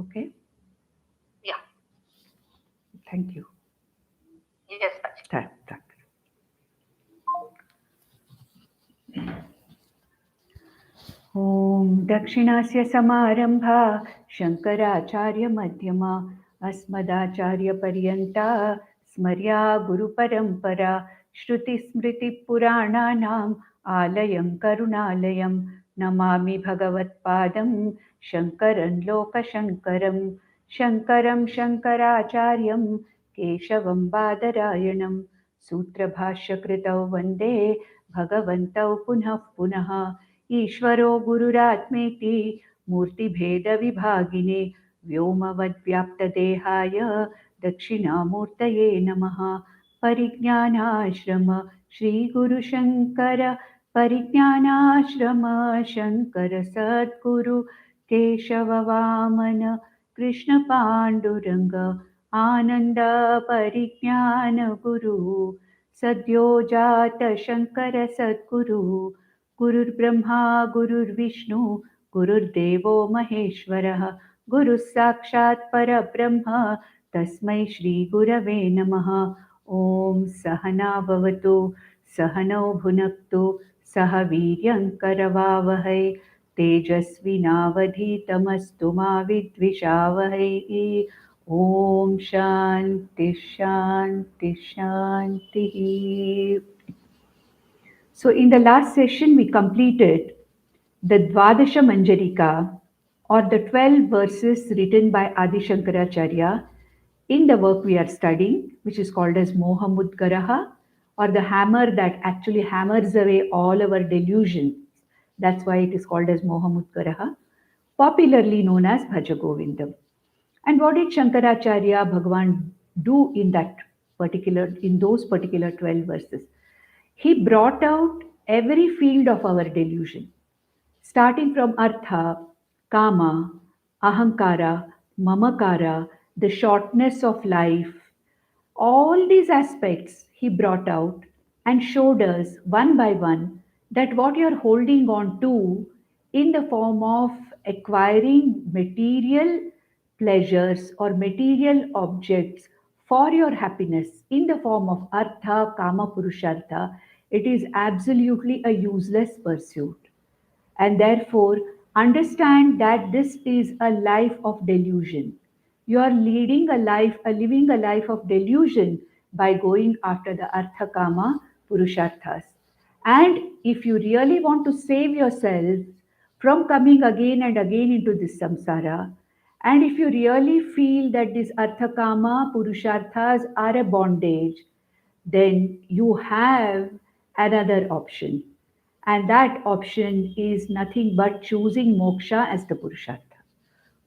Okay? Yeah. Thank you. Yes, Bhaji. Tak. ॐ दक्षिणस्य समारम्भा शङ्कराचार्यमध्यमा अस्मदाचार्यपर्यन्ता स्मर्या गुरुपरम्परा श्रुतिस्मृतिपुराणानाम् आलयं करुणालयं नमामि भगवत्पादं शङ्करं लोकशङ्करं शङ्करं शङ्कराचार्यं केशवं बादरायणं सूत्रभाष्यकृतौ वन्दे भगवन्तौ पुनः पुनः ईश्वरो गुरुरात्मेति मूर्तिभेदविभागिने व्योमवद्व्याप्तदेहाय दक्षिणामूर्तये नमः परिज्ञानाश्रम श्रीगुरुशङ्कर परिज्ञानाश्रम शङ्कर सद्गुरु केशववामन कृष्णपाण्डुरङ्ग आनन्द परिज्ञानगुरु सद्यो जात शङ्कर सद्गुरु गुरुर्ब्रह्मा गुरुर्विष्णु गुरुर्देवो महेश्वरः गुरुः साक्षात् परब्रह्म तस्मै श्रीगुरवे नमः ॐ सहना भवतु सहनौ भुनक्तु सह वीर्यङ्करवावहै तेजस्विनावधीतमस्तु मा विद्विषावहै ॐ शान्ति शान्ति शान्तिः. So in the last session, we completed the Dvadasha Manjarika, or the 12 verses written by Adi Shankaracharya in the work we are studying, which is called as Mohamudgaraha, or the hammer that actually hammers away all our delusions. That's why it is called as Mohamudgaraha, popularly known as Bhajagovindam. And what did Shankaracharya Bhagavan do in those particular 12 verses? He brought out every field of our delusion, starting from artha, kama, ahankara, mamakara, the shortness of life. All these aspects he brought out and showed us one by one that what you're holding on to in the form of acquiring material pleasures or material objects for your happiness in the form of artha, kama, purushartha, it is absolutely a useless pursuit. And therefore, understand that this is a life of delusion. You are living a life of delusion by going after the artha, kama, purusharthas. And if you really want to save yourself from coming again and again into this samsara, and if you really feel that these artha, kama, purusharthas are a bondage, then you have another option. And that option is nothing but choosing moksha as the Purushartha.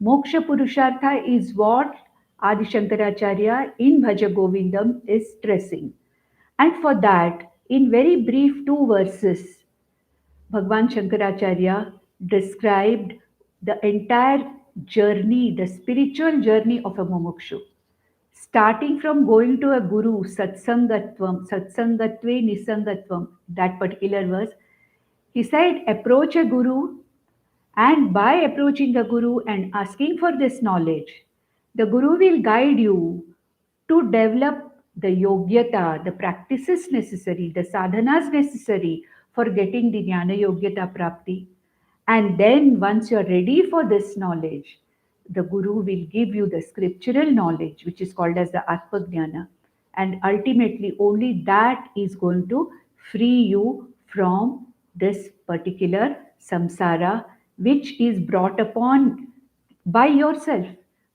Moksha Purushartha is what Adi Shankaracharya in Bhajagovindam is stressing. And for that, in very brief 2 verses, Bhagwan Shankaracharya described the entire journey, the spiritual journey of a mumukshu. Starting from going to a guru, satsangatve nisangatvam, that particular verse, he said, approach a guru, and by approaching the guru and asking for this knowledge, the guru will guide you to develop the yogyata, the practices necessary, the sadhanas necessary for getting the jnana yogyata prapti. And then once you are ready for this knowledge, the guru will give you the scriptural knowledge, which is called as the Atmajnana. And ultimately, only that is going to free you from this particular samsara, which is brought upon by yourself.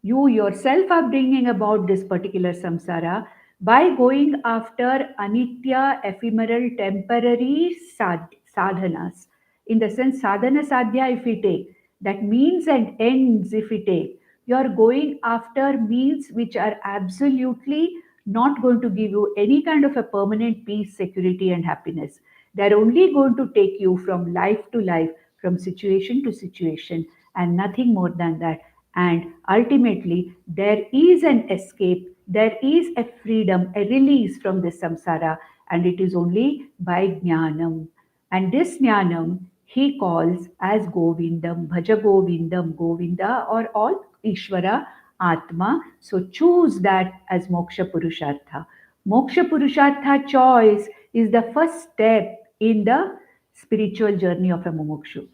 You yourself are bringing about this particular samsara by going after anitya, ephemeral, temporary sadhanas. In the sense, sadhana sadhya, if we take, that means and ends, if we take, you are going after means which are absolutely not going to give you any kind of a permanent peace, security, and happiness. They are only going to take you from life to life, from situation to situation, and nothing more than that. And ultimately, there is an escape, there is a freedom, a release from this samsara, and it is only by jnanam. And this jnanam, he calls as Govindam, Bhajagovindam, Govinda, or all Ishvara, Atma. So choose that as Moksha Purushartha. Moksha Purushartha choice is the first step in the spiritual journey of a mumukshu.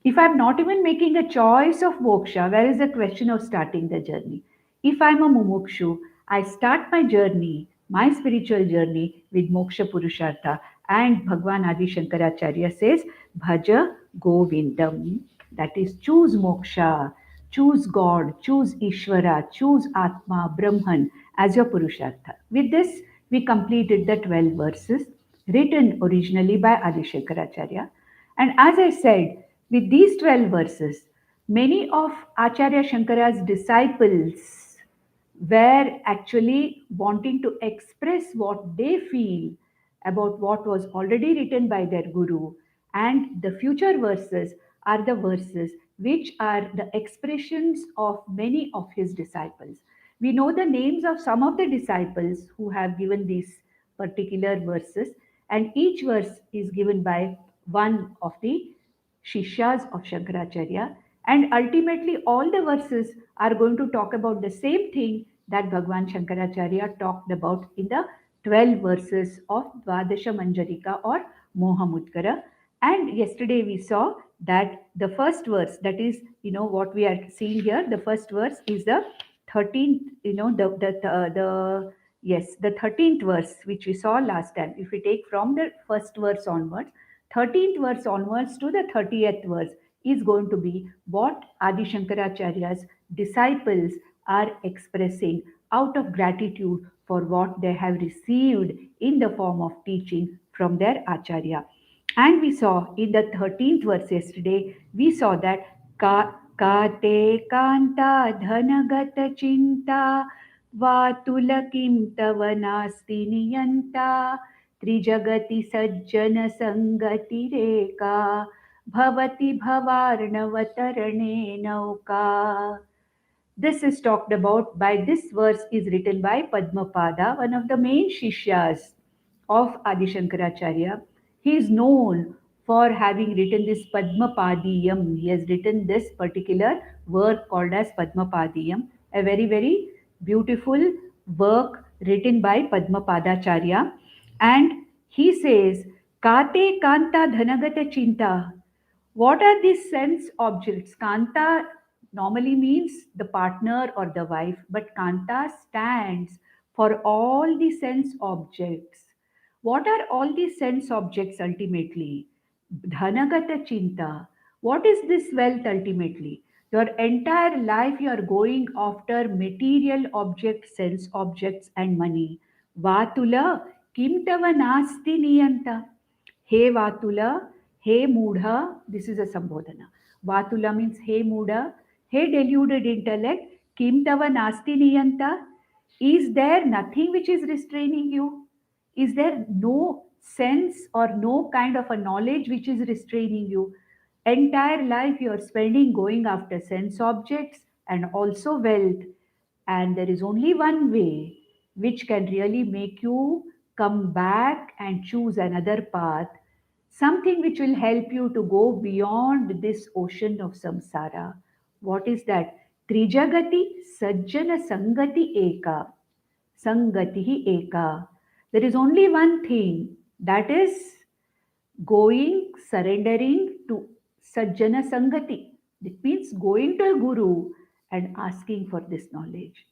If I'm not even making a choice of moksha, where is the question of starting the journey? If I'm a mumukshu, I start my journey, my spiritual journey with moksha purushartha. And Bhagwan Adi Shankaracharya says, Bhaja Govindam. That is, choose moksha, choose God, choose Ishvara, choose Atma, Brahman as your purushartha. With this, we completed the 12 verses written originally by Adi Shankaracharya. And as I said, with these 12 verses, many of Acharya Shankara's disciples were actually wanting to express what they feel about what was already written by their Guru, and the future verses are the verses which are the expressions of many of his disciples. We know the names of some of the disciples who have given these particular verses, and each verse is given by one of the Shishyas of Shankaracharya. And ultimately, all the verses are going to talk about the same thing that Bhagwan Shankaracharya talked about in the 12 verses of Dvadasha Manjarika or Mohamudkara. And yesterday we saw that the first verse, that is, what we are seeing here, the first verse is the 13th, yes, the 13th verse, which we saw last time. If we take from the first verse onwards, 13th verse onwards to the 30th verse is going to be what Adi Shankaracharya's disciples are expressing out of gratitude for what they have received in the form of teaching from their Acharya. And we saw in the 13th verse yesterday, we saw that Kate Kanta Dhanagata Chinta Vatulakim Tavanasti Niyanta Trijagati Sajjana Sangati Reka Bhavati Bhavarnavatarane Nauka. This is talked about by this verse is written by Padmapada, one of the main Shishyas of Adi Shankaracharya. He is known for having written this Padmapadiyam. He has written this particular work called as Padmapadiyam, a very, very beautiful work written by Padmapadacharya. And he says, Kate Kanta Dhanagata Chinta. What are these sense objects? Kanta normally means the partner or the wife, but Kanta stands for all the sense objects. What are all these sense objects ultimately? Dhanagata Chinta. What is this wealth ultimately? Your entire life you are going after material objects, sense objects, and money. Vatula kim tava nasti niyanta. Hey Vatula, hey Mudha, this is a Sambodhana. Vatula means hey Mudha, hey deluded intellect, Kim Tava Nasti Niyanta, is there nothing which is restraining you? Is there no sense or no kind of a knowledge which is restraining you? Entire life you are spending going after sense objects and also wealth, and there is only one way which can really make you come back and choose another path, something which will help you to go beyond this ocean of samsara. What is that? Trijagati Sajjana Sangati Eka. Sangati Eka. There is only one thing, that is going, surrendering to Sajjana Sangati. It means going to a guru and asking for this knowledge.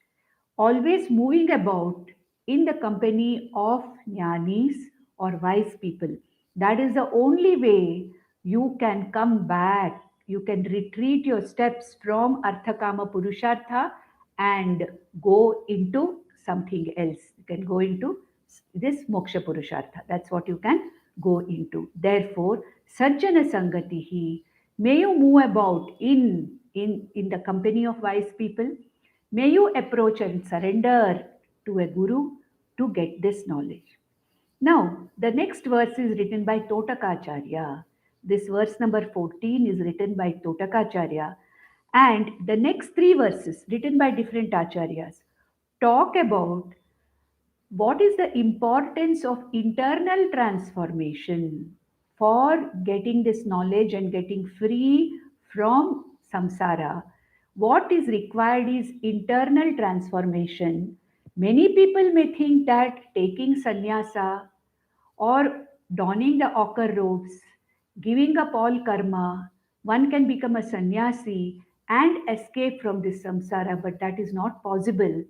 Always moving about in the company of jnanis or wise people. That is the only way you can come back. You can retreat your steps from Arthakama Purushartha and go into something else. You can go into this Moksha Purushartha. That's what you can go into. Therefore, Sajjana Sangatihi, may you move about in the company of wise people. May you approach and surrender to a guru to get this knowledge. Now, the next verse is written by Totakacharya. This verse number 14 is written by Totakacharya. And the next three verses, written by different acharyas, talk about what is the importance of internal transformation for getting this knowledge and getting free from samsara. What is required is internal transformation. Many people may think that taking sannyasa or donning the ochre robes, giving up all karma, one can become a sannyasi and escape from this samsara, but that is not possible.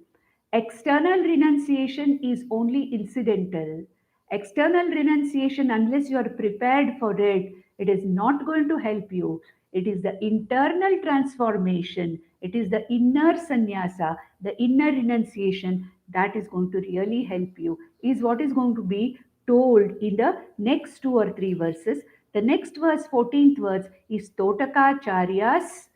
External renunciation is only incidental. External renunciation, unless you are prepared for it, it is not going to help you. It is the internal transformation, it is the inner sannyasa, the inner renunciation that is going to really help you, is what is going to be told in the next two or three verses. The next verse, 14th verse, is Totakacharya's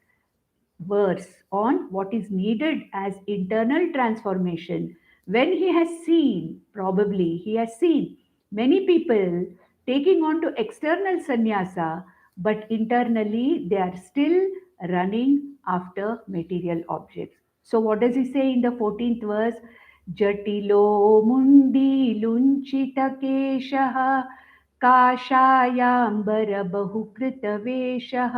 verse on what is needed as internal transformation. When he has seen, probably he has seen many people taking on to external sannyasa, but internally they are still running after material objects. So, what does he say in the 14th verse? Jatilo mundi lunchita keshaha काषायाम्बर बहुकृतवेषः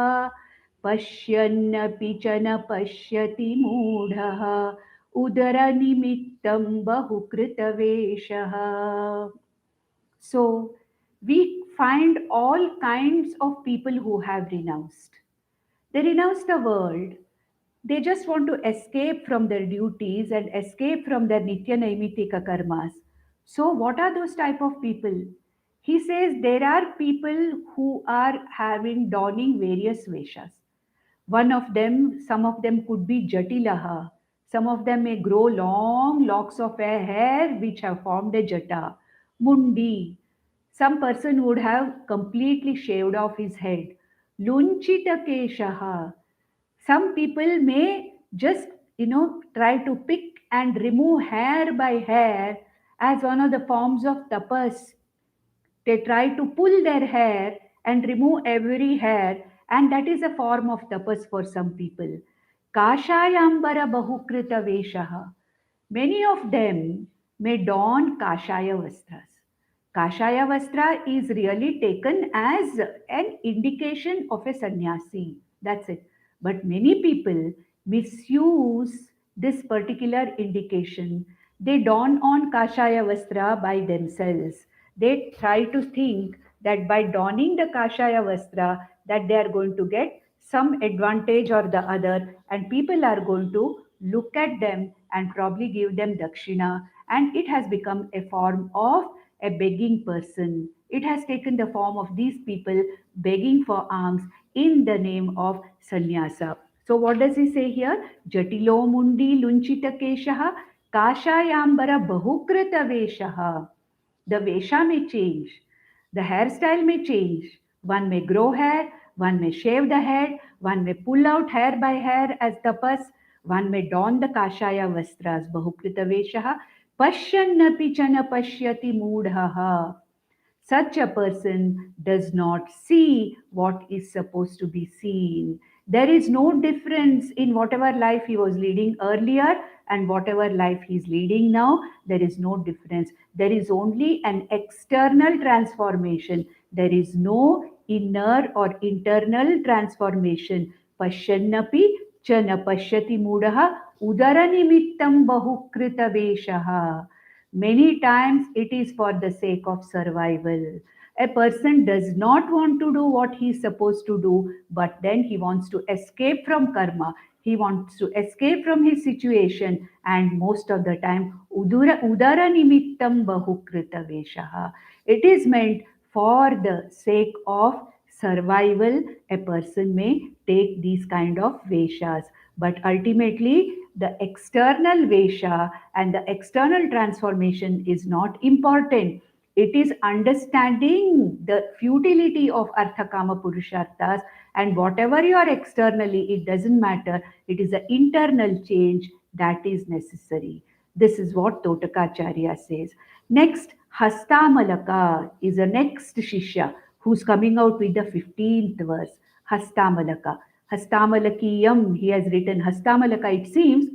पश्यन्नपि च न पश्यति मूढः उदरनिमित्तं बहुकृतवेषः. So we find all kinds of people who have renounced. They renounce the world. They just want to escape from their duties and escape from their nitya naimitika karmas. So what are those type of people? He says there are people who are having donning various veshas. One of them, some of them could be jatilaha. Some of them may grow long locks of hair which have formed a jata. Mundi. Some person would have completely shaved off his head. Lunchita keshaha. Some people may just, try to pick and remove hair by hair as one of the forms of tapas. They try to pull their hair and remove every hair, and that is a form of tapas for some people. Kashayambara bahukrita veshaha. Many of them may don kashaya vastras. Kashaya vastra is really taken as an indication of a sannyasi. That's it. But many people misuse this particular indication. They don on kashaya vastra by themselves. They try to think that by donning the kashaya vastra that they are going to get some advantage or the other, and people are going to look at them and probably give them dakshina, and it has become a form of a begging person. It has taken the form of these people begging for alms in the name of sannyasa. So what does he say here? Jatilo mundi lunchita keshaha kashayambara bahukrita veshaha. The vesha may change, the hairstyle may change. One may grow hair, one may shave the head, one may pull out hair by hair as tapas, one may don the kashaya vastras, bahukrita veshaha, pashyannapi chana pashyati moodhaha. Such a person does not see what is supposed to be seen. There is no difference in whatever life he was leading earlier and whatever life he is leading now. There is no difference. There is only an external transformation. There is no inner or internal transformation. Pashyannapi cha na pashyati mudaha udaranimittam bahukrita veshaha. Many times it is for the sake of survival. A person does not want to do what he is supposed to do, but then he wants to escape from karma. He wants to escape from his situation, and most of the time, udara nimittam bahukrita veshaha. It is meant for the sake of survival. A person may take these kind of veshas, but ultimately the external vesha and the external transformation is not important. It is understanding the futility of arthakama purusharthas, and whatever you are externally, it doesn't matter. It is the internal change that is necessary. This is what Totakacharya says. Next, Hastamalaka is the next Shishya who's coming out with the 15th verse. Hastamalaka. Hastamalakiyam, he has written Hastamalaka. It seems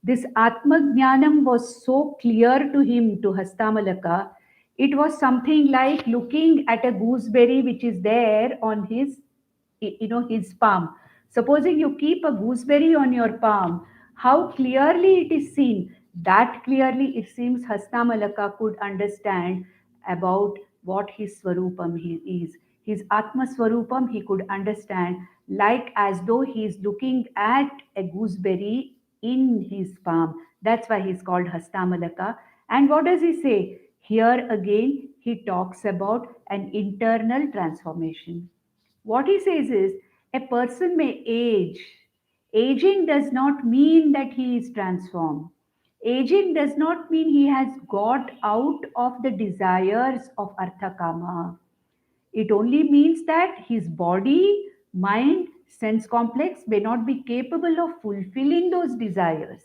this Atma Jnanam was so clear to him, to Hastamalaka. It was something like looking at a gooseberry which is there on his, his palm. Supposing you keep a gooseberry on your palm, how clearly it is seen. That clearly it seems Hastamalaka could understand about what his Swarupam he is. His Atma Swarupam he could understand, like as though he is looking at a gooseberry in his palm. That's why he's called Hastamalaka. And what does he say? Here again, he talks about an internal transformation. What he says is a person may age. Aging does not mean that he is transformed. Aging does not mean he has got out of the desires of Arthakama. It only means that his body, mind, sense complex may not be capable of fulfilling those desires.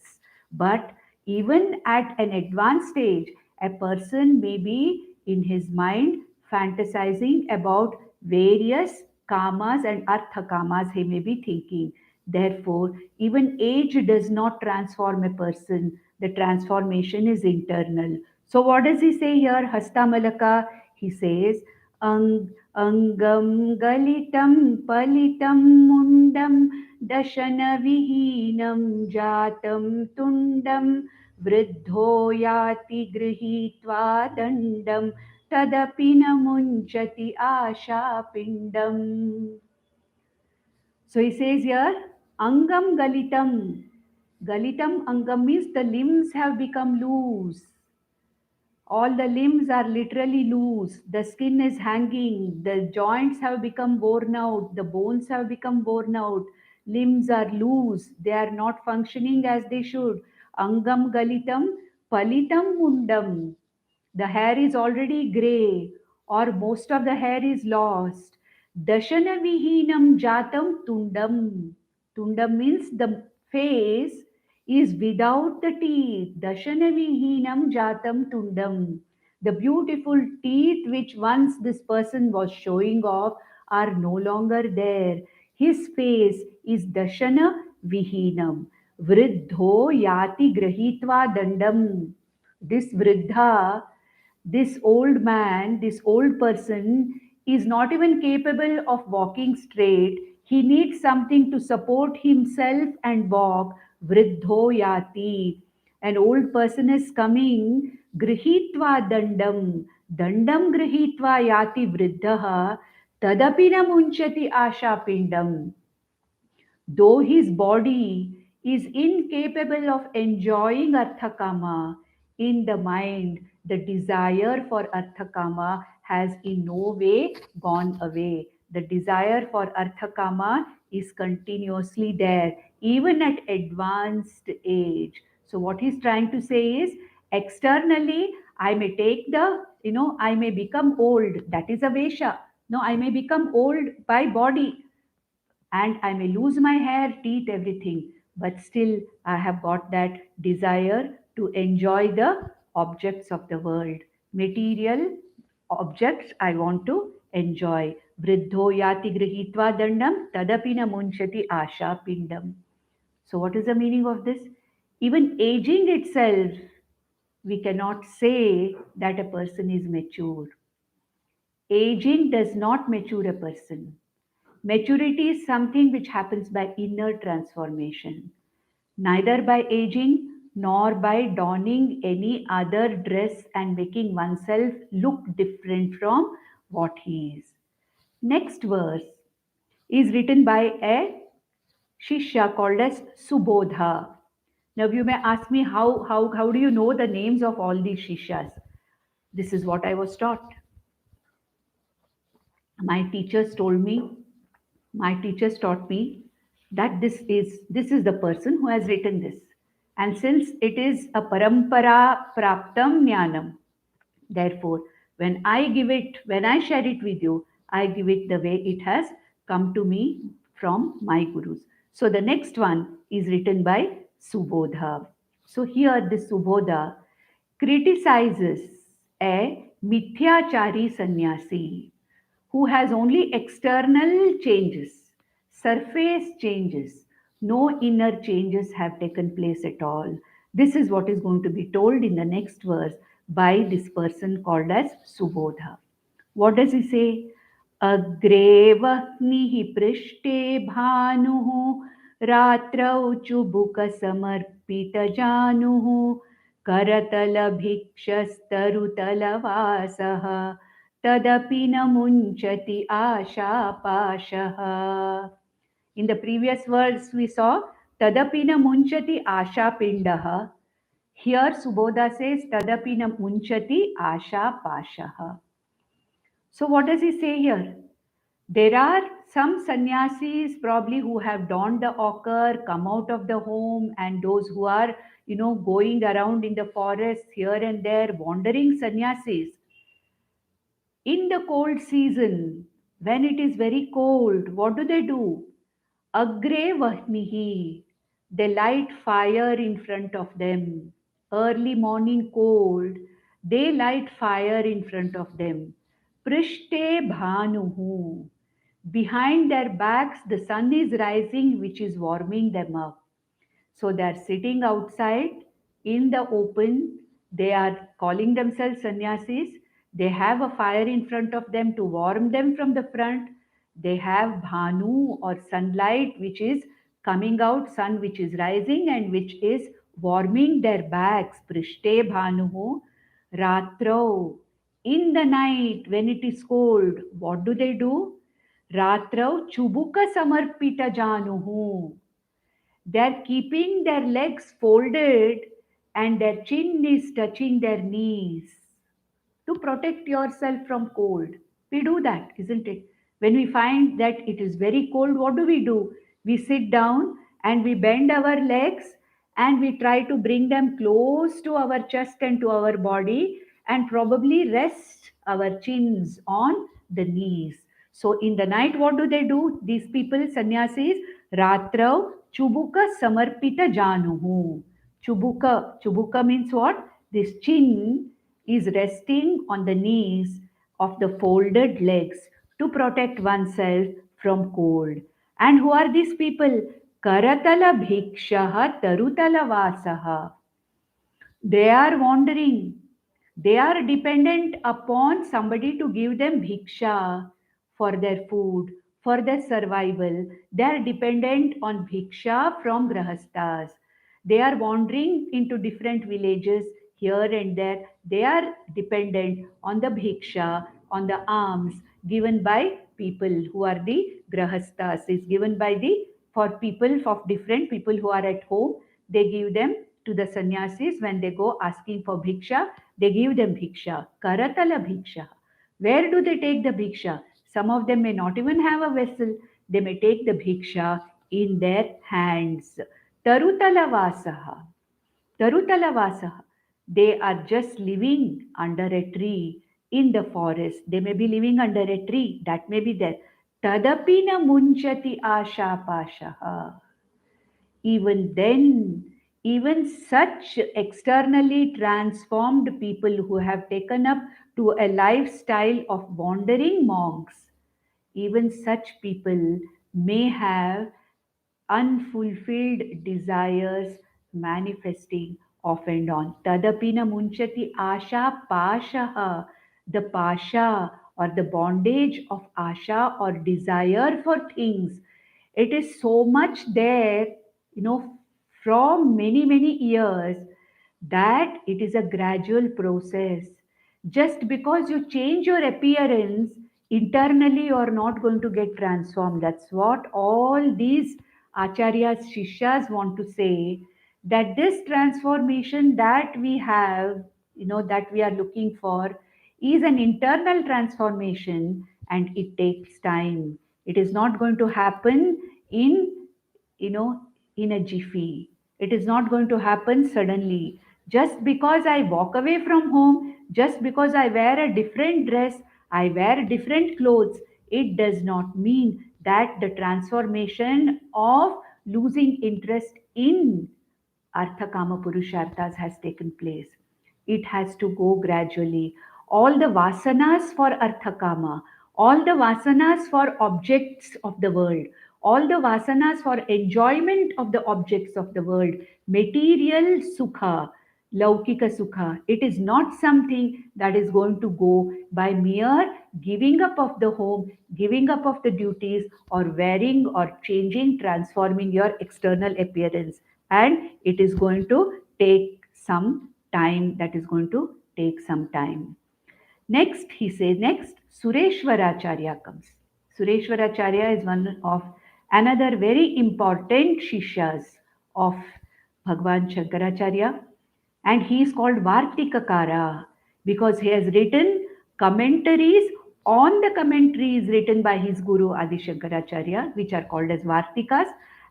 But even at an advanced stage, a person may be in his mind fantasizing about various kamas and artha kamas he may be thinking. Therefore, even age does not transform a person. The transformation is internal. So, what does he say here, Hastamalaka? He says, अङ्गं गलितं पलितं मुण्डं दशनविहीनं जातं तुण्डं वृद्धो याति गृहीत्वा दण्डं तदपि न मुञ्चति आशापिण्डम्. So he says here, Angam Galitam. Galitam Angam means the limbs have become loose. All the limbs are literally loose. The skin is hanging. The joints have become worn out. The bones have become worn out. Limbs are loose. They are not functioning as they should. Angam Galitam Palitam Mundam. The hair is already grey, or most of the hair is lost. Dashana Vihinam Jatam Tundam. Tundam means the face is without the teeth. Dashana Vihinam Jatam Tundam. The beautiful teeth which once this person was showing off are no longer there. His face is Dashana Vihinam. Vriddho Yati Grahitva Dandam. This Vriddha, this old man, this old person is not even capable of walking straight. He needs something to support himself and walk. Vriddho yati. An old person is coming. Grihitva dandam. Dandam grihitva yati vriddha. Tadapi na munchati asha pindam. Though his body is incapable of enjoying Arthakama, in the mind, the desire for Arthakama has in no way gone away. The desire for Arthakama is continuously there, even at advanced age. So, what he's trying to say is externally, I may take the, I may become old. That is a Vesha. No, I may become old by body and I may lose my hair, teeth, everything, but still I have got that desire to enjoy the objects of the world. Material objects I want to enjoy. Vriddho yati grihitva dandam tadapina munchati asha pindam. So, what is the meaning of this? Even aging itself, we cannot say that a person is mature. Aging does not mature a person. Maturity is something which happens by inner transformation, neither by aging nor by donning any other dress and making oneself look different from what he is. Next verse is written by a Shishya called as Subodha. Now you may ask me how do you know the names of all these Shishyas? This is what I was taught. My teachers told me, my teachers taught me that this is the person who has written this, and since it is a parampara praptam jnanam, therefore when I share it with you, I give it the way it has come to me from my gurus. So the next one is written by Subodha. So here this Subodha criticizes a mithyachari sannyasi who has only external changes, surface changes. No inner changes have taken place at all. This is what is going to be told in the next verse. by this person called as Subodha. What does he say? Agre vahnihi prishte bhanuhu ratrau chubuka samarpita januhu karatala bhikshastarutala vasaha tadapi na munchati asha pashaha. In the previous verse we saw tadapi na munchati asha pindaha. Here Subodha says tadapi na munchati asha pashaha. So what does he say here? There are some sannyasis probably who have donned the ochre, come out of the home, and those who are, going around in the forest here and there, wandering sannyasis. In the cold season, when it is very cold, what do? Agre vahnihi. They light fire in front of them. Early morning cold, they light fire in front of them. Prishte bhanuhu. Behind their backs, the sun is rising, which is warming them up. So they are sitting outside in the open. They are calling themselves sannyasis. They have a fire in front of them to warm them from the front. They have bhanu or sunlight, which is coming out, sun which is rising and which is warming their backs. Prishte bhanuhu ratrau. In the night, when it is cold, what do? Ratrau chubuka samarpita januhu. They're keeping their legs folded and their chin is touching their knees to protect yourself from cold. We do that, isn't it? When we find that it is very cold, what do? We sit down and we bend our legs and we try to bring them close to our chest and to our body and probably rest our chins on the knees. So in the night, what do? These people, sannyasis, ratrav chubuka samarpita januhu. Chubuka means what? This chin is resting on the knees of the folded legs to protect oneself from cold. And who are these people? Karatala bhikshaha tarutala vasaha. They are wandering. They are dependent upon somebody to give them bhiksha for their food, for their survival. They are dependent on bhiksha from grahastas. They are wandering into different villages here and there. They are dependent on the bhiksha, on the alms given by people who are the grahastas. Is given by the for people of different people who are at home. They give them to the sannyasis when they go asking for bhiksha. They give them bhiksha. Karatala bhiksha. Where do they take the bhiksha? Some of them may not even have a vessel. They may take the bhiksha in their hands. Tarutala vasaha. Tarutala vasaha. They are just living under a tree in the forest. They may be living under a tree. That may be there. Tadapina munchati asha pashaha. Even then, even such externally transformed people who have taken up to a lifestyle of wandering monks, even such people may have unfulfilled desires manifesting off and on. Tadapina munchati asha pashaha. The pasha or the bondage of asha or desire for things. It is so much there, from many, many years that it is a gradual process. Just because you change your appearance, internally you are not going to get transformed. That's what all these acharyas, shishas want to say, that this transformation that we have, that we are looking for, is an internal transformation and it takes time. It is not going to happen in, you know, in a jiffy. It is not going to happen suddenly. Just because I walk away from home, just because I wear a different dress, I wear different clothes, it does not mean that the transformation of losing interest in Artha Kama Purusharthas has taken place. It has to go gradually. All the vasanas for Artha Kama, all the vasanas for objects of the world, all the vasanas for enjoyment of the objects of the world, material sukha, Laukika Sukha. It is not something that is going to go by mere giving up of the home, giving up of the duties, or wearing or changing, transforming your external appearance. And it is going to take some time, that is going to take some time. Next, he says, next, Sureshwaracharya comes. Sureshwaracharya is one of another very important Shishyas of Bhagwan Shankaracharya, and he is called Vartikakara because he has written commentaries on the commentaries written by his guru Adi Shankaracharya, which are called as Vartikas.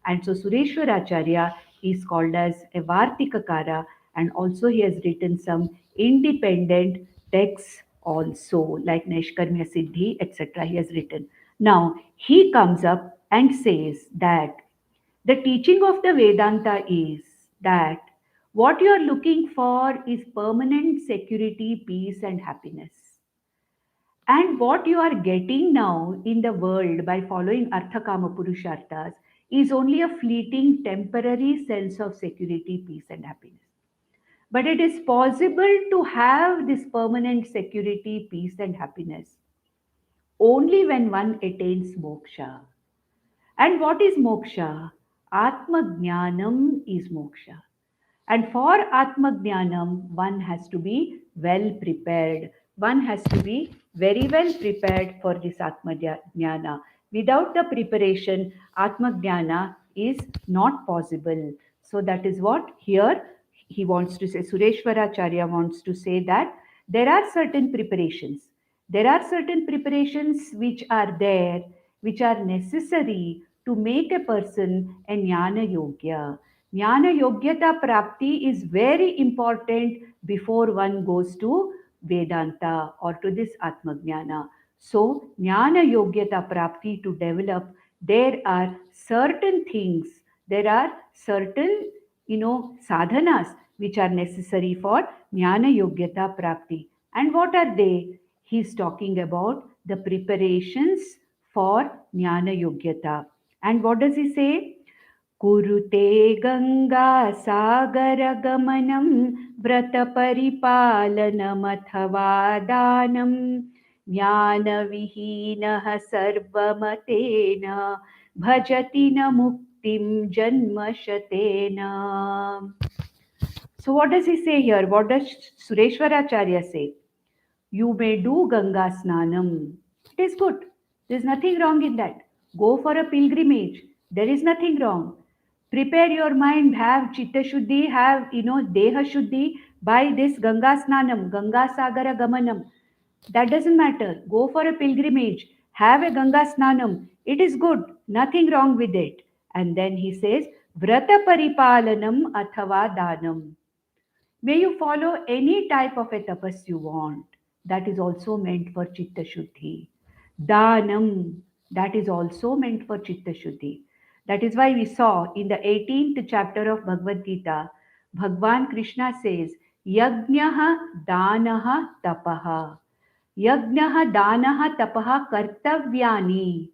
And so Sureshwaracharya is called as a Vartikakara, and also he has written some independent texts also, like Naishkarmya Siddhi, etc. He has written. Now he comes up and says that the teaching of the Vedanta is that what you are looking for is permanent security, peace, and happiness. And what you are getting now in the world by following Arthakama Purusharthas is only a fleeting, temporary sense of security, peace, and happiness. But it is possible to have this permanent security, peace, and happiness only when one attains moksha. And what is moksha? Atma Jnanam is moksha. And for Atma Jnanam, one has to be well prepared. One has to be very well prepared for this Atma Jnana. Without the preparation, Atma Jnana is not possible. So that is what here he wants to say. Sureshwaracharya wants to say that there are certain preparations. There are certain preparations which are there, which are necessary to make a person a Jnana Yogya. Jnana Yogyata Prapti is very important before one goes to Vedanta or to this Atmajnana. So, Jnana Yogyata Prapti to develop, there are certain things, there are certain, sadhanas which are necessary for Jnana Yogyata Prapti. And what are they? He's talking about the preparations for Jnana Yogyata. And what does he say? कुरुते गङ्गासागरगमनं व्रतपरिपालनमथवा दानं ज्ञानविहीनः सर्वमतेन भजति न मुक्तिं जन्मशतेन. So what does he say here? What does Sureshwaracharya say? You may do Ganga Snanam. It is good. There is nothing wrong in that. Go for a pilgrimage. There is nothing wrong. Prepare your mind, have Chitta Shuddhi, have, Deha Shuddhi by this Ganga Snanam, Ganga Sagara Gamanam. That doesn't matter. Go for a pilgrimage. Have a Ganga Snanam. It is good. Nothing wrong with it. And then he says, Vrata Paripalanam Athava Danam. May you follow any type of a tapas you want. That is also meant for Chitta Shuddhi. Danam, that is also meant for Chitta Shuddhi. That is why we saw in the 18th chapter of Bhagavad Gita, Bhagwan Krishna says, Yajnaha Danaha Tapaha. Yajnaha Danaha Tapaha Kartavyani.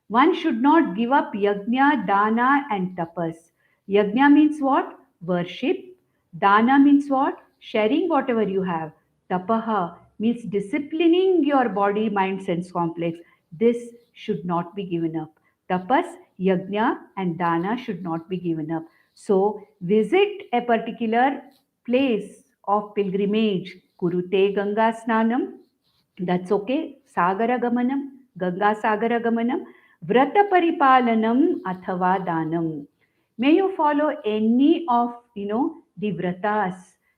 One should not give up yajna, dana, and tapas. Yajna means what? Worship. Dana means what? Sharing whatever you have. Tapaha means disciplining your body, mind, sense complex. This should not be given up. Tapas, yajna, and dana should not be given up. So, visit a particular place of pilgrimage. Kurute Ganga Snanam. That's okay. Sagara Gamanam, Ganga Sagara Gamanam. Vrata Paripalanam Athava Danam. May you follow any of, the vratas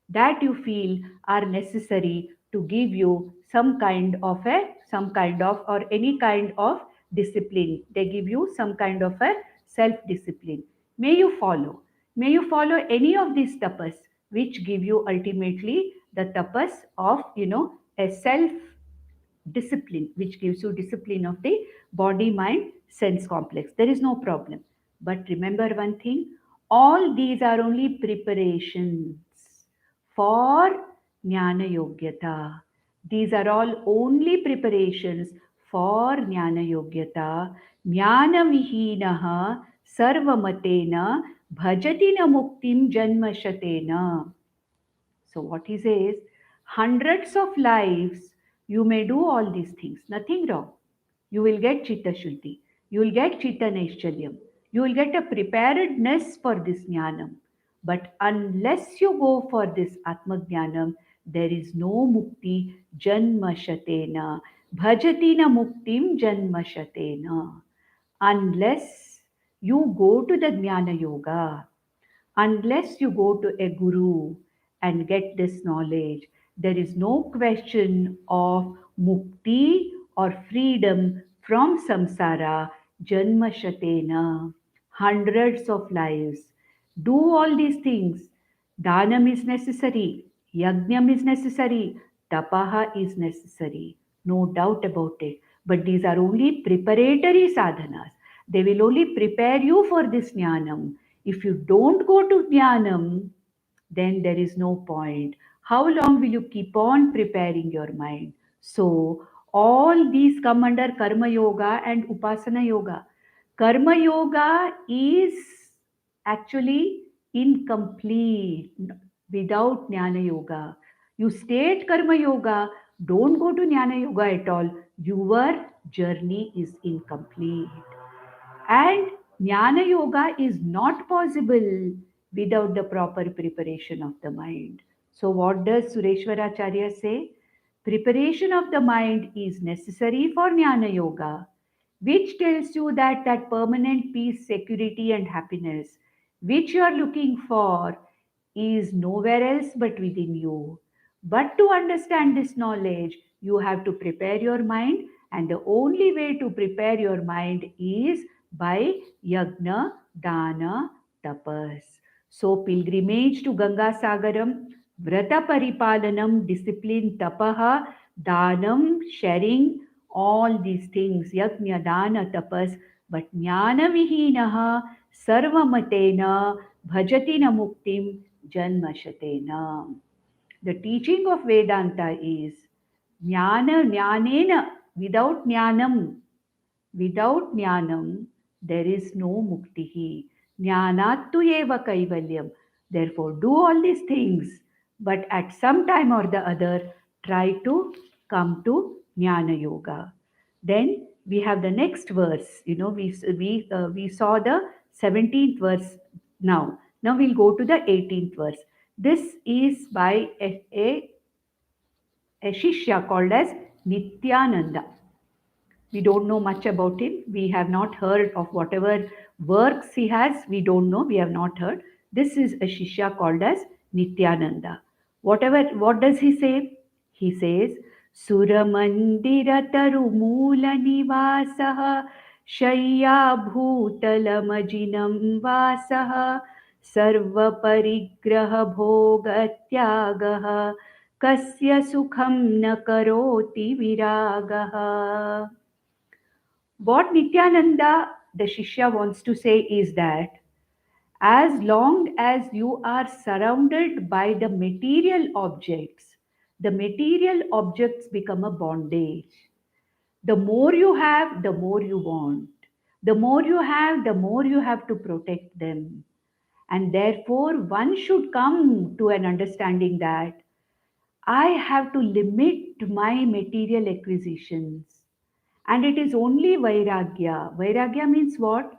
that you feel are necessary to give you some kind of, or any kind of discipline. They give you some kind of a self-discipline. May you follow. May you follow any of these tapas which give you ultimately the tapas of, a self discipline, which gives you discipline of the body, mind, sense complex. There is no problem. But remember one thing, all these are only preparations for Jnana Yogyata. These are all only preparations for Jnana Yogyata. Jnana Vihinaha Sarvamatena Bhajati na Muktim Janmashatena. So what he says, hundreds of lives you may do all these things, nothing wrong. You will get Chitta Shuddhi, you will get Chitta Naishchalyam, you will get a preparedness for this Jnanam. But unless you go for this Atma Jnanam, there is no mukti janma shatena. Bhajatina muktim janma shatena. Unless you go to the Jnana Yoga, unless you go to a guru and get this knowledge, there is no question of mukti or freedom from samsara, janma shatena, hundreds of lives. Do all these things. Dhanam is necessary, yajnam is necessary, tapaha is necessary, no doubt about it. But these are only preparatory sadhanas. They will only prepare you for this jnanam. If you don't go to jnanam, then there is no point. How long will you keep on preparing your mind? So, all these come under Karma Yoga and Upasana Yoga. Karma Yoga is actually incomplete without Jnana Yoga. You stay at Karma Yoga, don't go to Jnana Yoga at all. Your journey is incomplete. And Jnana Yoga is not possible without the proper preparation of the mind. So, what does Sureshwaracharya say? Preparation of the mind is necessary for Jnana Yoga, which tells you that that permanent peace, security, and happiness which you are looking for is nowhere else but within you. But to understand this knowledge, you have to prepare your mind, and the only way to prepare your mind is by yagna, dana, tapas. So, pilgrimage to Ganga Sagaram, vrata paripalanam, discipline, tapaha, danam, sharing, all these things, yajna, dana, tapas, but jnana vihinaha, sarvamatena, bhajati na muktim, janmashatena. The teaching of Vedanta is jnana, jnanena, without jnanam, there is no muktihi. Jnanattu eva kaivalyam. Therefore, do all these things, but at some time or the other, try to come to jnana yoga. Then we have the next verse. You know, we saw the 17th verse now. Now we'll go to the 18th verse. This is by a shishya called as Nityananda. We don't know much about him. We have not heard of whatever works he has. We don't know. We have not heard. This is a Shishya called as Nityananda. What does he say? He says, Suramandira Tarumula Nivasaha Shayya Bhutalamajinam Vasaha Sarva Parigraha Bhoga Tyagaha Kasya Sukham Na Karoti Viragaha. What Nityananda, the Shishya, wants to say is that as long as you are surrounded by the material objects become a bondage. The more you have, the more you want. The more you have, the more you have to protect them. And therefore, one should come to an understanding that I have to limit my material acquisitions. And it is only Vairagya. Vairagya means what?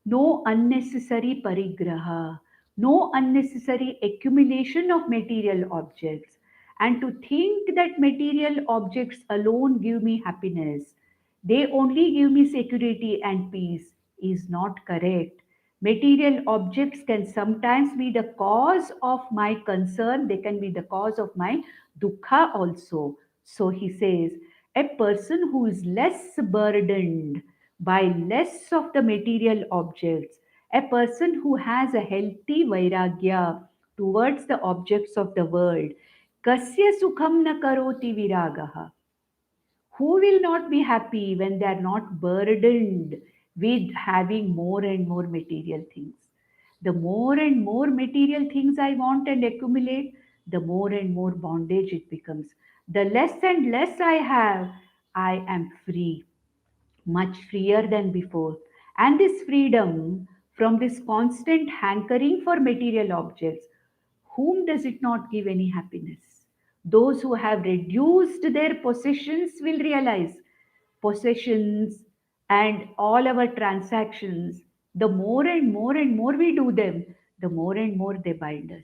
No unnecessary parigraha, no unnecessary accumulation of material objects. And to think that material objects alone give me happiness, they only give me security and peace, is not correct. Material objects can sometimes be the cause of my concern, they can be the cause of my dukkha also. So he says, a person who is less burdened by less of the material objects, a person who has a healthy vairagya towards the objects of the world, kasya sukham na karoti viragaha, who will not be happy when they are not burdened with having more and more material things? The more and more material things I want and accumulate, the more and more bondage it becomes. The less and less I have, I am free, much freer than before. And this freedom from this constant hankering for material objects, Whom does it not give any happiness? Those who have reduced their possessions will realize possessions and all our transactions, the more and more we do them, the more and more they bind us.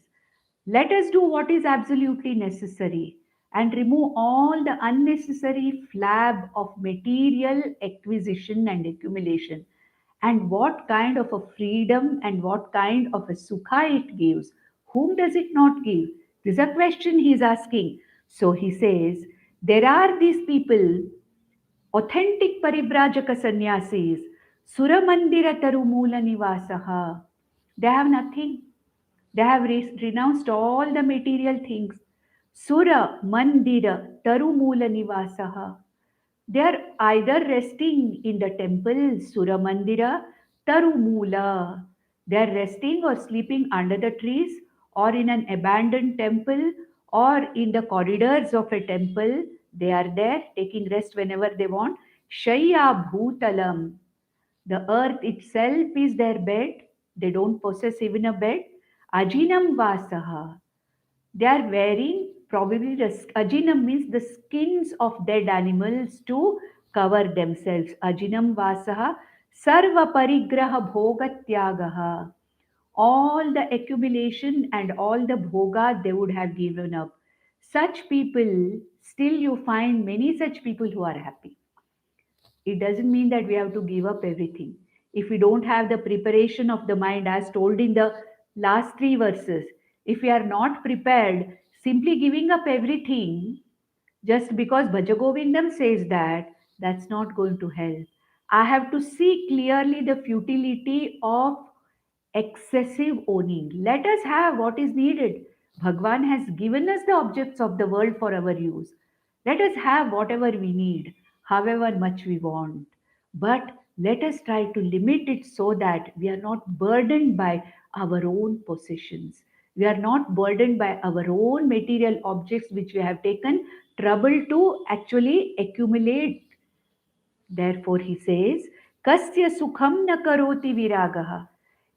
Let us do what is absolutely necessary and remove all the unnecessary flab of material acquisition and accumulation. And what kind of a freedom and what kind of a sukha it gives? Whom does it not give? This is a question he is asking. So he says, there are these people, authentic paribrajaka sannyasis, Suramandira Tarumula Nivasaha. They have nothing. They have renounced all the material things. Sura Mandira Tarumula Nivasaha. They are either resting in the temple, Sura Mandira, Tarumula. They are resting or sleeping under the trees or in an abandoned temple or in the corridors of a temple. They are there taking rest whenever they want. Shaya Bhutalam. The earth itself is their bed. They don't possess even a bed. Ajinam Vasaha. They are wearing probably the ajinam means the skins of dead animals to cover themselves. Ajinam vasaha sarva parigraha bhogatyagaha. All the accumulation and all the bhoga they would have given up. Such people, still you find many such people who are happy. It doesn't mean that we have to give up everything. If we don't have the preparation of the mind, as told in the last three verses, if we are not prepared, simply giving up everything just because Bhajagovindam says that, that's not going to help. I have to see clearly the futility of excessive owning. Let us have what is needed. Bhagwan has given us the objects of the world for our use. Let us have whatever we need, however much we want. But let us try to limit it so that we are not burdened by our own possessions. We are not burdened by our own material objects which we have taken trouble to actually accumulate. Therefore, he says, Kasya sukham na karoti viragaha.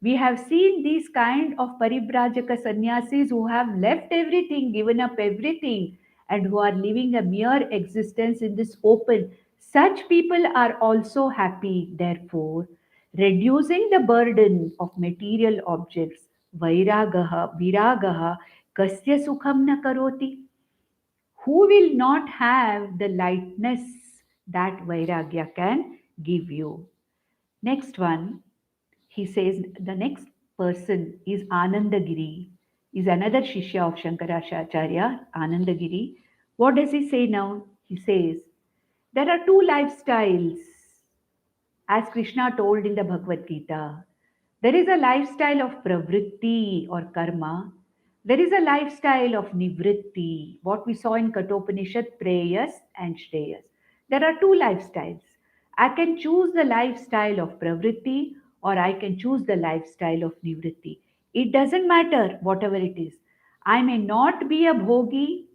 We have seen these kind of paribrajaka sannyasis who have left everything, given up everything, and who are living a mere existence in this open. Such people are also happy, therefore, reducing the burden of material objects. Vairagaha, viragaha, kasya sukham na karoti. Who will not have the lightness that Vairagya can give you? Next one, he says the next person is Anandagiri, is another Shishya of Shankaracharya, Anandagiri. What does he say now? He says, there are two lifestyles, as Krishna told in the Bhagavad Gita. There is a lifestyle of pravritti or karma. There is a lifestyle of nivritti, what we saw in Kathopanishad, preyas and shreyas. There are two lifestyles. I can choose the lifestyle of pravritti or I can choose the lifestyle of nivritti. It doesn't matter whatever it is. I may not be a bhogi,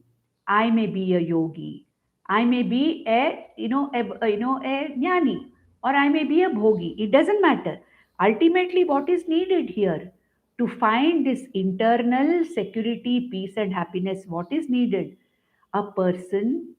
I may be a yogi. I may be a jnani, or I may be a bhogi. It doesn't matter. Ultimately, what is needed here to find this internal security, peace, and happiness? What is needed? A person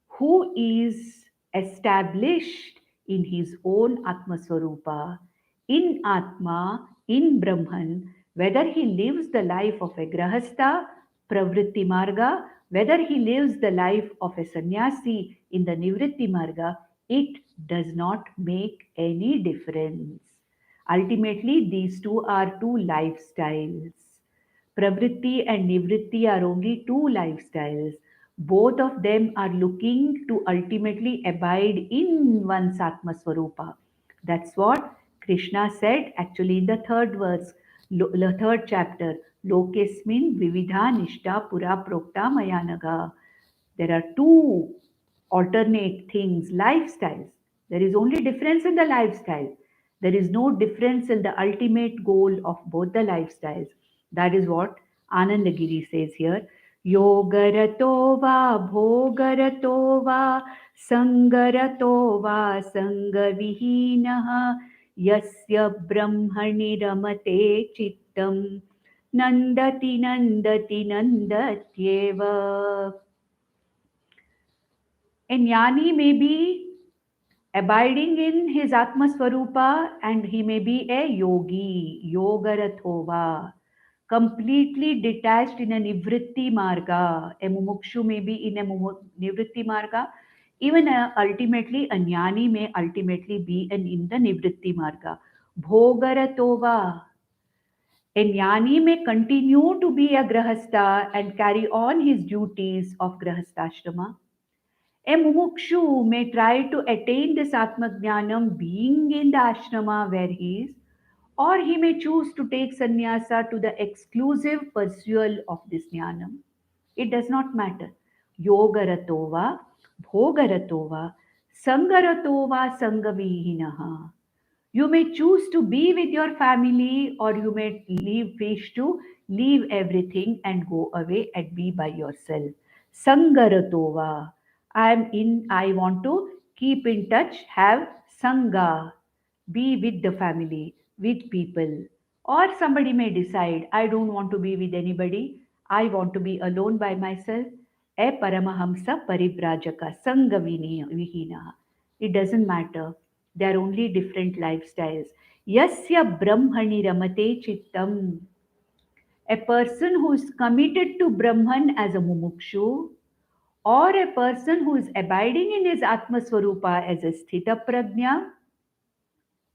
who is established in his own Atma Swarupa, in Atma, in Brahman, whether he lives the life of a Grahastha, Pravritti Marga, whether he lives the life of a sannyasi in the Nivritti Marga, it does not make any difference. Ultimately, these two are two lifestyles. Pravritti and Nivritti are only two lifestyles. Both of them are looking to ultimately abide in one's Atma Swarupa. That's what Krishna said actually in the third verse, the third chapter. Lokesmin vividha nishta pura prokta mayanaga. There are two alternate things, lifestyles. There is only difference in the lifestyle. There is no difference in the ultimate goal of both the lifestyles. That is what Anandagiri says here. Yogarato va bhogarato va sangarato va sangavihinaha yasya brahmani ramate chittam Nandati Nandati Nandatyeva. A jnani may be abiding in his Atma Swarupa and he may be a yogi, Yogarathova, completely detached in a Nivritti Marga. A mumukshu may be in a Nivritti Marga. Even ultimately, a jnani may ultimately be in the Nivritti Marga. Bhogaratova. A jnani may continue to be a grahastha and carry on his duties of grahastha. A mumukshu may try to attain this Atmajnanam being in the ashrama where he is, or he may choose to take sannyasa to the exclusive pursual of this jnanam. It does not matter. Yogaratova, bhogaratova, sangaratova, sangavihinaha. You may choose to be with your family or you may wish to leave everything and go away and be by yourself. Sangaratova. I want to keep in touch, have sangha, be with the family, with people. Or somebody may decide, I don't want to be with anybody, I want to be alone by myself. A Paramahamsa Paribrajaka Sangha Vihina. It doesn't matter. They are only different lifestyles. Yasya Brahmani Ramate Chittam. A person who is committed to Brahman as a mumukshu, or a person who is abiding in his Atma Swarupa as a Sthita Prajna,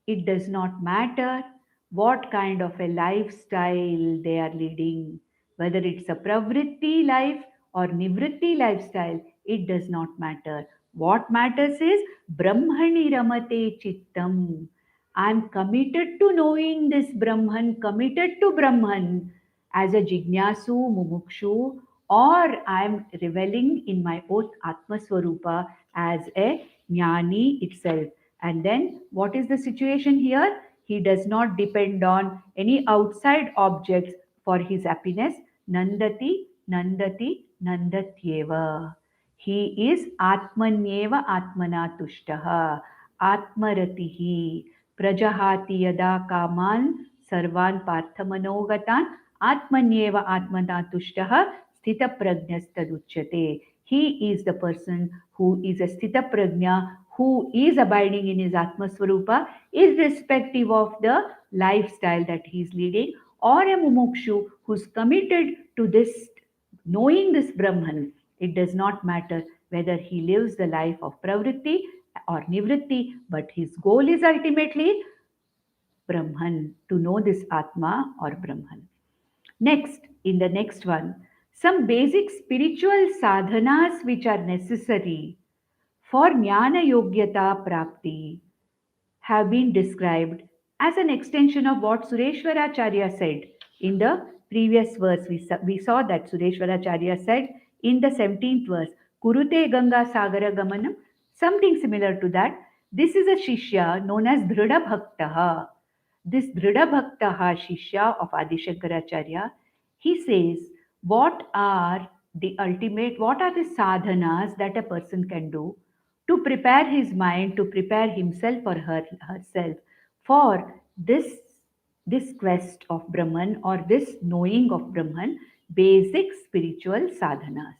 it does not matter what kind of a lifestyle they are leading, whether it's a pravritti life or nivritti lifestyle, it does not matter. What matters is Brahmani Ramate Chittam. I'm committed to knowing this Brahman, committed to Brahman as a Jignasu, Mumukshu, or I'm reveling in my own Atma Swarupa as a Jnani itself. And then what is the situation here? He does not depend on any outside objects for his happiness. Nandati, Nandati, Nandatyeva. He is Atmanyeva Atmana Tushtaha. Atmaratihi. Prajahati yada kaman sarvan parthamanogatan Atmanyeva Atmana Tushtaha Sthita Prajnastaduchyate. He is the person who is a Sthita Prajna, who is abiding in his Atma Swarupa, irrespective of the lifestyle that he is leading, or a Mumukshu who's committed to this, knowing this Brahman. It does not matter whether he lives the life of Pravritti or Nivritti, but his goal is ultimately Brahman, to know this Atma or Brahman. Next, in the next one, some basic spiritual sadhanas which are necessary for Jnana Yogyata Prapti have been described as an extension of what Sureshwaracharya said in the previous verse. We saw that Sureshwaracharya said in the 17th verse, Kurute Ganga Sagara Gamanam, something similar to that. This is a Shishya known as Dhrida Bhaktaha. This Dhrida Bhaktaha Shishya of Adi Shankaracharya, he says, what are the sadhanas that a person can do to prepare his mind, to prepare himself or herself for this quest of Brahman or this knowing of Brahman, basic spiritual sadhanas.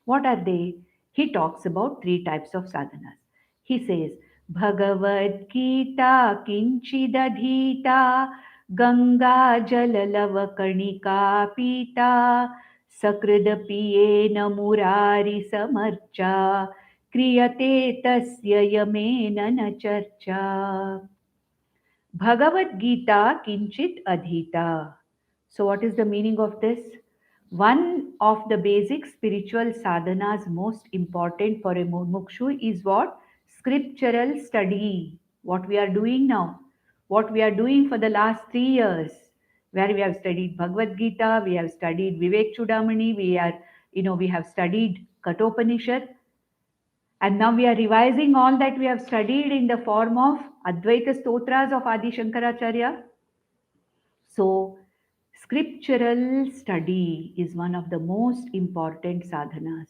What are they? He talks about three types of sadhanas. He says, Bhagavad Gita Kinchidadhita Ganga Jalalava Karnika Pita Sakridapiyena Murari Samarcha क्रियते तस्य Yemen न चर्चा. Bhagavad Gita Kinchit Adhita. So, what is the meaning of this? One of the basic spiritual sadhanas most important for a mumukshu is what? Scriptural study. What we are doing now. What we are doing for the last 3 years. Where we have studied Bhagavad Gita, we have studied Vivek Chudamani, we have studied Katopanishad, and now we are revising all that we have studied in the form of Advaita Stotras of Adi Shankaracharya. So, scriptural study is one of the most important sadhanas.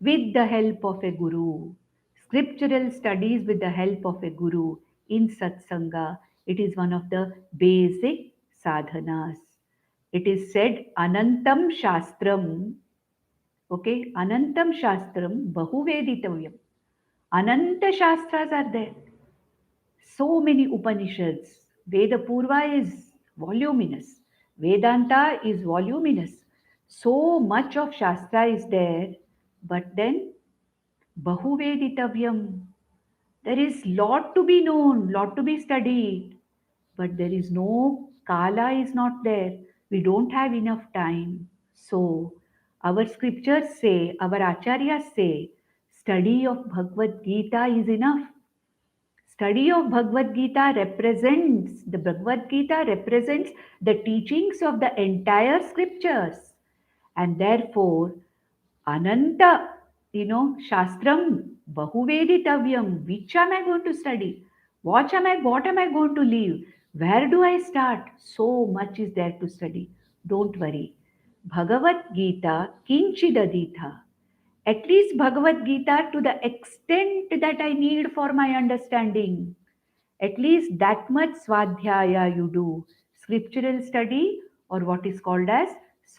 With the help of a guru, scriptural studies with the help of a guru in satsanga, it is one of the basic sadhanas. It is said, Anantam Shastram, okay, Anantam Shastram Bahuveditavyam. Ananta Shastras are there. So many Upanishads. Veda Purva is voluminous. Vedanta is voluminous. So much of Shastra is there, but then Bahuveditavyam. There is lot to be known, lot to be studied, but there is no Kala is not there. We don't have enough time. So our scriptures say, our acharyas say, study of Bhagavad Gita is enough. Study of Bhagavad Gita represents the teachings of the entire scriptures. And therefore, Ananta, Shastram, Bahuveditavyam, which am I going to study? What am I going to leave? Where do I start? So much is there to study. Don't worry. Bhagavad Gita, Kinchidaditha. At least Bhagavad Gita to the extent that I need for my understanding. At least that much swadhyaya you do. Scriptural study or what is called as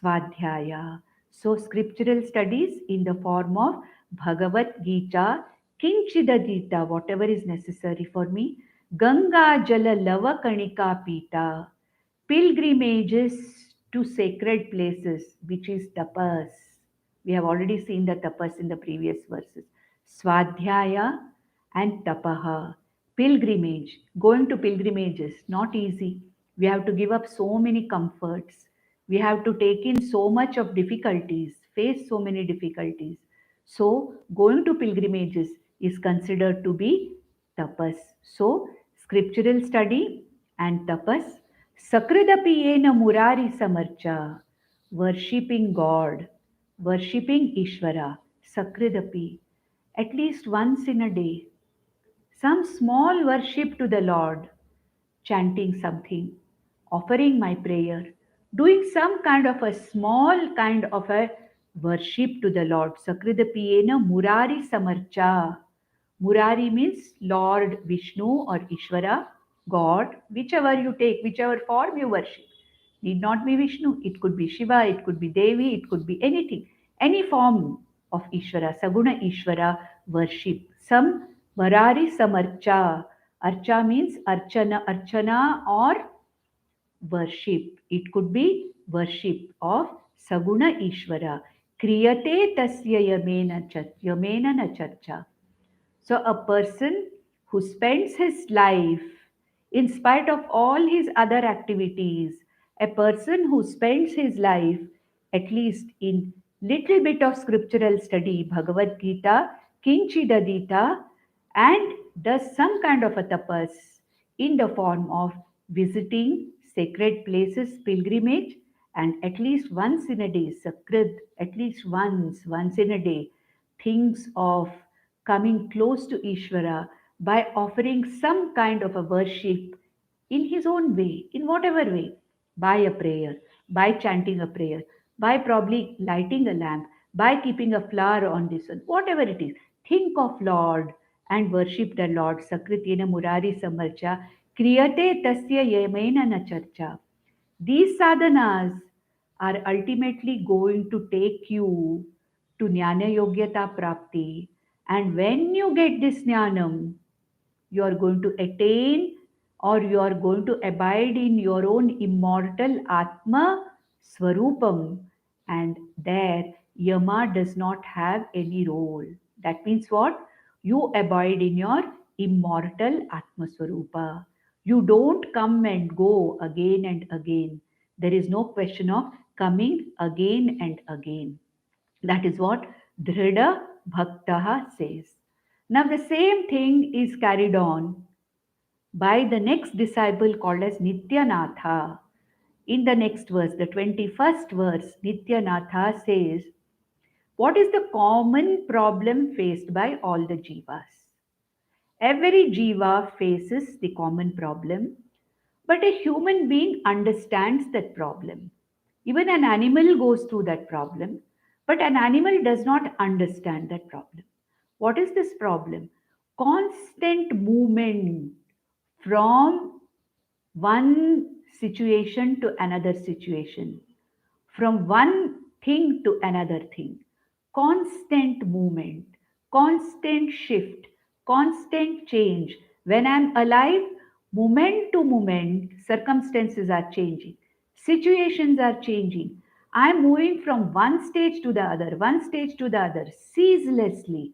swadhyaya. So scriptural studies in the form of Bhagavad Gita, Kinchidadita, whatever is necessary for me. Ganga Jala Lava Kanika Pita, pilgrimages to sacred places, which is tapas. We have already seen the tapas in the previous verses. Swadhyaya and tapaha. Pilgrimage, going to pilgrimages, not easy. We have to give up so many comforts. We have to take in so much of difficulties, face so many difficulties. So, going to pilgrimages is considered to be tapas. So, scriptural study and tapas. Sakridapiyena murari samarcha, worshipping God, worshipping Ishvara, Sakridapi, at least once in a day, some small worship to the Lord, chanting something, offering my prayer, doing some kind of a small kind of a worship to the Lord. Sakridapiyena Murari Samarcha. Murari means Lord Vishnu or Ishvara, God, whichever you take, whichever form you worship. Need not be Vishnu, it could be Shiva, it could be Devi, it could be anything, any form of Ishvara, Saguna Ishvara worship. Some Varari Samarcha. Archa means archana or worship. It could be worship of Saguna Ishvara. Kriyate tasya yamena na charcha. So, a person who spends his life in spite of all his other activities, a person who spends his life at least in little bit of scriptural study, Bhagavad Gita, Kinchidadita, and does some kind of a tapas in the form of visiting sacred places, pilgrimage, and at least once in a day, Sakrit, at least once in a day, thinks of coming close to Ishvara by offering some kind of a worship in his own way, in whatever way, by a prayer, by chanting a prayer, by probably lighting a lamp, by keeping a flower on this one, whatever it is. Think of Lord and worship the Lord. Sakritina Murari Samarcha, Kriyate Tasya Yamena Na Charcha. These sadhanas are ultimately going to take you to Jnana Yogyata Prapti. And when you get this Jnanam, you are going to attain or you are going to abide in your own immortal Atma Swarupam. And there, Yama does not have any role. That means what? You abide in your immortal Atma Swarupa. You don't come and go again and again. There is no question of coming again and again. That is what Dhrida Bhaktaha says. Now, the same thing is carried on by the next disciple called as Nityanatha. In the next verse, the 21st verse, Nityanatha says, what is the common problem faced by all the jivas? Every jiva faces the common problem, but a human being understands that problem. Even an animal goes through that problem, but an animal does not understand that problem. What is this problem? Constant movement from one situation to another situation, from one thing to another thing. Constant movement, constant shift, constant change. When I'm alive, moment to moment, circumstances are changing, situations are changing. I'm moving from one stage to the other, one stage to the other, ceaselessly,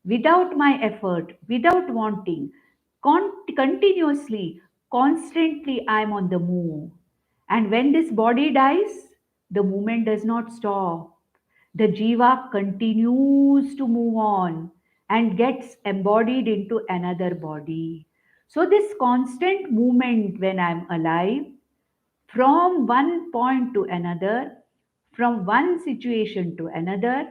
without my effort, without wanting, continuously, constantly, I'm on the move. And when this body dies, the movement does not stop. The jiva continues to move on and gets embodied into another body. So, this constant movement when I'm alive, from one point to another, from one situation to another,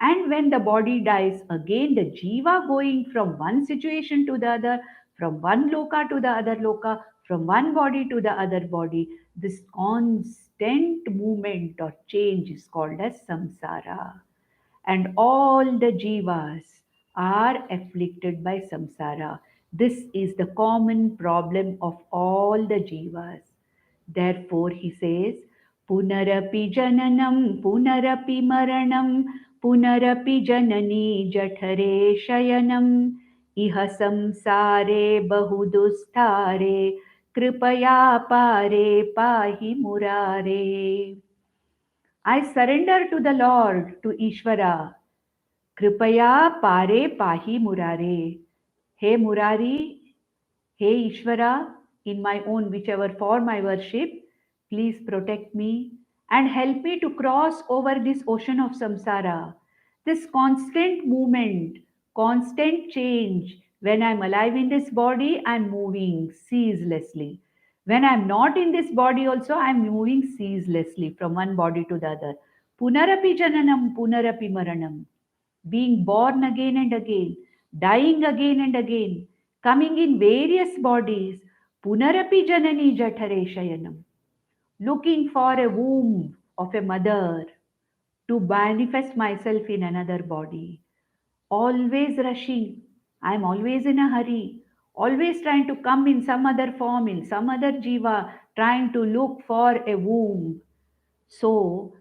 and when the body dies, again the jiva going from one situation to the other, from one loka to the other loka, from one body to the other body. This constant movement or change is called as samsara. And all the jivas are afflicted by samsara. This is the common problem of all the jivas. Therefore, he says, Punarapi jananam, punarapi maranam, punarapi janani jathare shayanam, iha samsare bahudusthare, kripaya pare pahi murare. I surrender to the Lord, to Ishvara. Kripaya pare pahi murare. Hey Murari, hey Ishvara, in my own whichever form I worship, please protect me and help me to cross over this ocean of samsara. This constant movement, constant change. When I'm alive in this body, I'm moving ceaselessly. When I'm not in this body, also, I'm moving ceaselessly from one body to the other. Punarapi jananam, punarapi maranam, being born again and again, dying again and again, coming in various bodies, punarapi janani jathare shayanam, looking for a womb of a mother to manifest myself in another body, always rushing. I'm always in a hurry, always trying to come in some other form, in some other jiva, trying to look for a womb. So,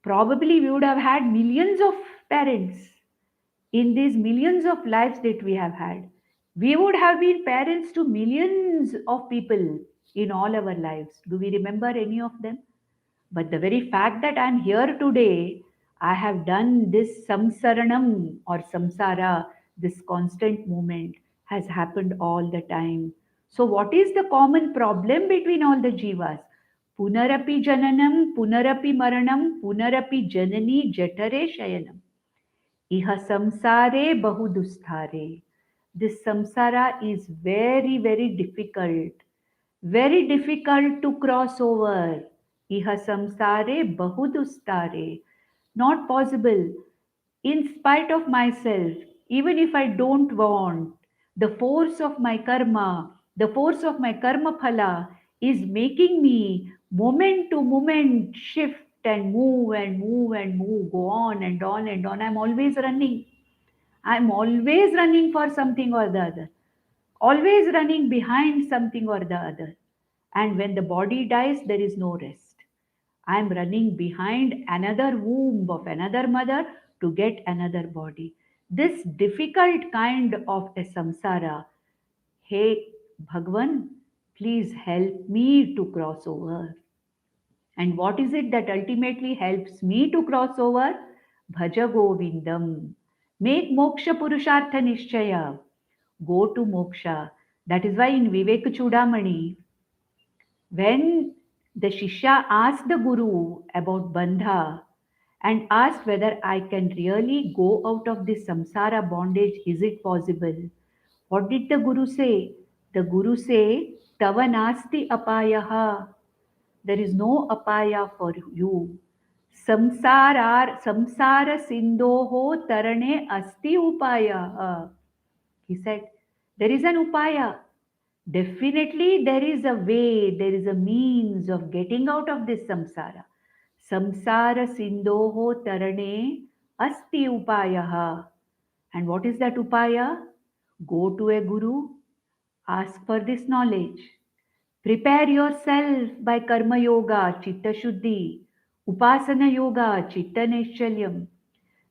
probably we would have had millions of parents in these millions of lives that we have had. We would have been parents to millions of people in all our lives. Do we remember any of them? But the very fact that I'm here today, I have done this samsaranam or samsara, this constant movement has happened all the time. So, what is the common problem between all the jivas? Punarapi jananam, punarapi maranam, punarapi janani jatare shayanam. Iha samsare bahudusthare. This samsara is very, very difficult. Very difficult to cross over. Iha samsare bahudustare. Not possible. In spite of myself, even if I don't want, the force of my karma, the force of my karma phala is making me moment to moment shift and move and move and move, go on and on and on. I'm always running. I'm always running for something or the other, always running behind something or the other. And when the body dies, there is no rest. I'm running behind another womb of another mother to get another body. This difficult kind of a samsara, hey Bhagwan, please help me to cross over. And what is it that ultimately helps me to cross over? Bhajagovindam. Make moksha purushartha nishchaya. Go to moksha. That is why in Vivek Chudamani, when the Shishya asked the Guru about Bandha and asked whether I can really go out of this samsara bondage, is it possible? What did the Guru say? The Guru say, Tava nasti apayaha. There is no apaya for you. Samsara sindoho tarane asti upaya. He said, there is an upaya. Definitely, there is a way, there is a means of getting out of this samsara. Samsara sindoho tarane asti upayaha. And what is that upaya? Go to a guru, ask for this knowledge. Prepare yourself by Karma Yoga, Chitta Shuddhi, Upasana Yoga, Chitta Nischalyam.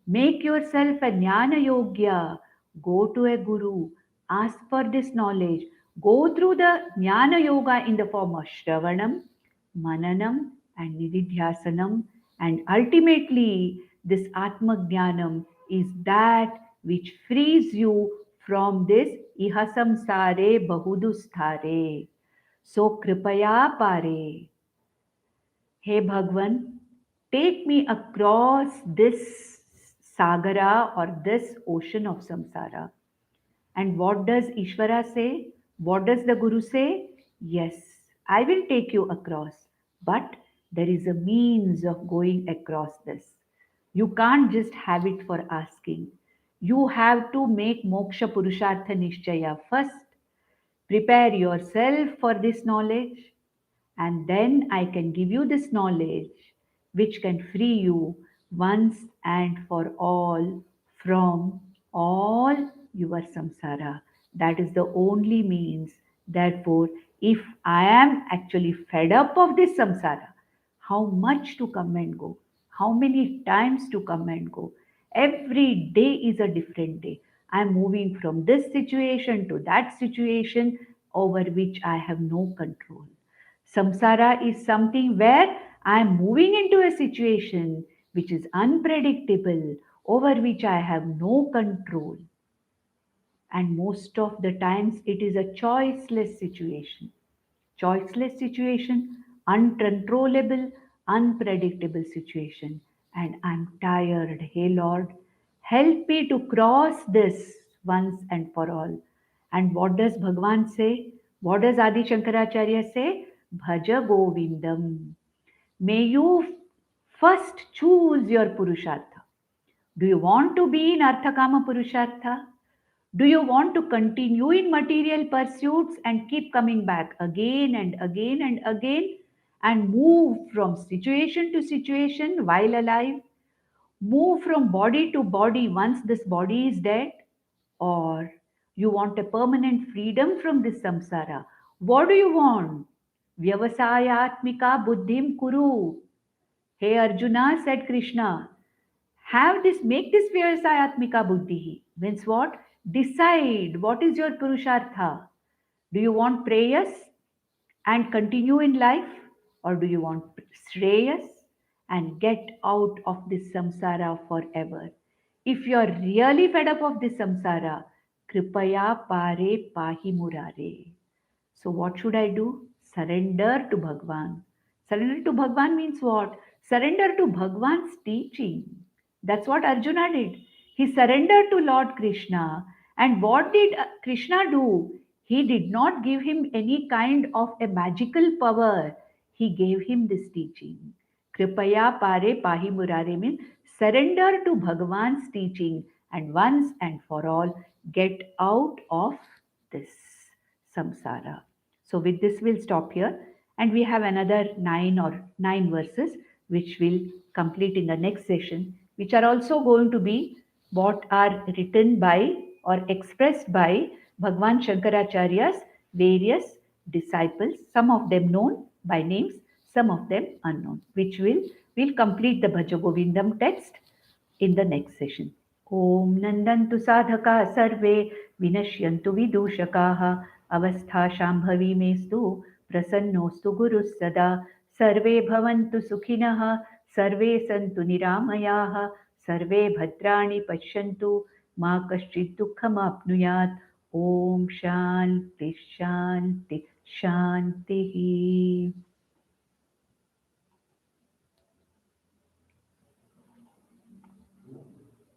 Make yourself a Jnana Yogya. Go to a Guru. Ask for this knowledge. Go through the Jnana Yoga in the form of Shravanam, Mananam, and Nididhyasanam. And ultimately, this Atma Jnanam is that which frees you from this Ihasamsare Bahudusthare. So Kripaya Pare. Hey Bhagwan, take me across this sagara or this ocean of samsara. And what does Ishvara say? What does the Guru say? Yes, I will take you across, but there is a means of going across this. You can't just have it for asking. You have to make moksha purushartha nishchaya first. Prepare yourself for this knowledge, and then I can give you this knowledge which can free you once and for all from all your samsara. That is the only means. Therefore, if I am actually fed up of this samsara, how much to come and go, how many times to come and go. Every day is a different day. I'm moving from this situation to that situation over which I have no control. Samsara is something where I am moving into a situation which is unpredictable, over which I have no control. And most of the times it is a choiceless situation. Choiceless situation, uncontrollable, unpredictable situation. And I'm tired. Hey Lord, help me to cross this once and for all. And what does Bhagwan say? What does Adi Shankaracharya say? Bhajagovindam. May you first choose your Purushartha. Do you want to be in Arthakama Purushartha? Do you want to continue in material pursuits and keep coming back again and again and again and move from situation to situation while alive? Move from body to body once this body is dead? Or you want a permanent freedom from this samsara? What do you want? Vyavasayatmika buddhim kuru. Hey Arjuna, said Krishna, have this, make this Vyavasayatmika buddhi. Means what? Decide what is your Purushartha. Do you want prayers and continue in life? Or do you want Shreyas and get out of this samsara forever? If you are really fed up of this samsara, Kripaya Pare Pahi Murare. So, what should I do? Surrender to Bhagwan. Surrender to Bhagwan means what? Surrender to Bhagwan's teaching. That's what Arjuna did. He surrendered to Lord Krishna. And what did Krishna do? He did not give him any kind of a magical power. He gave him this teaching. Kripaya Pare Pahi Murare means surrender to Bhagwan's teaching and once and for all get out of this samsara. So, with this, we'll stop here, and we have another nine verses which will complete in the next session, which are also going to be what are written by or expressed by Bhagwan Shankaracharya's various disciples, some of them known by names, some of them unknown, which will complete the Bhajagovindam text in the next session. Om Nandantu Sadhaka Sarve Vinashyantu Vidushakaha Avastha Shambhavi Mestu Prasannostu Guru Sada Sarve Bhavantu Sukhinaha Sarve Santu Niramayaha Sarve Bhadrani Pashyantu Ma Kaschid Dukkham Apnuyat Om Shanti Shanti Shanti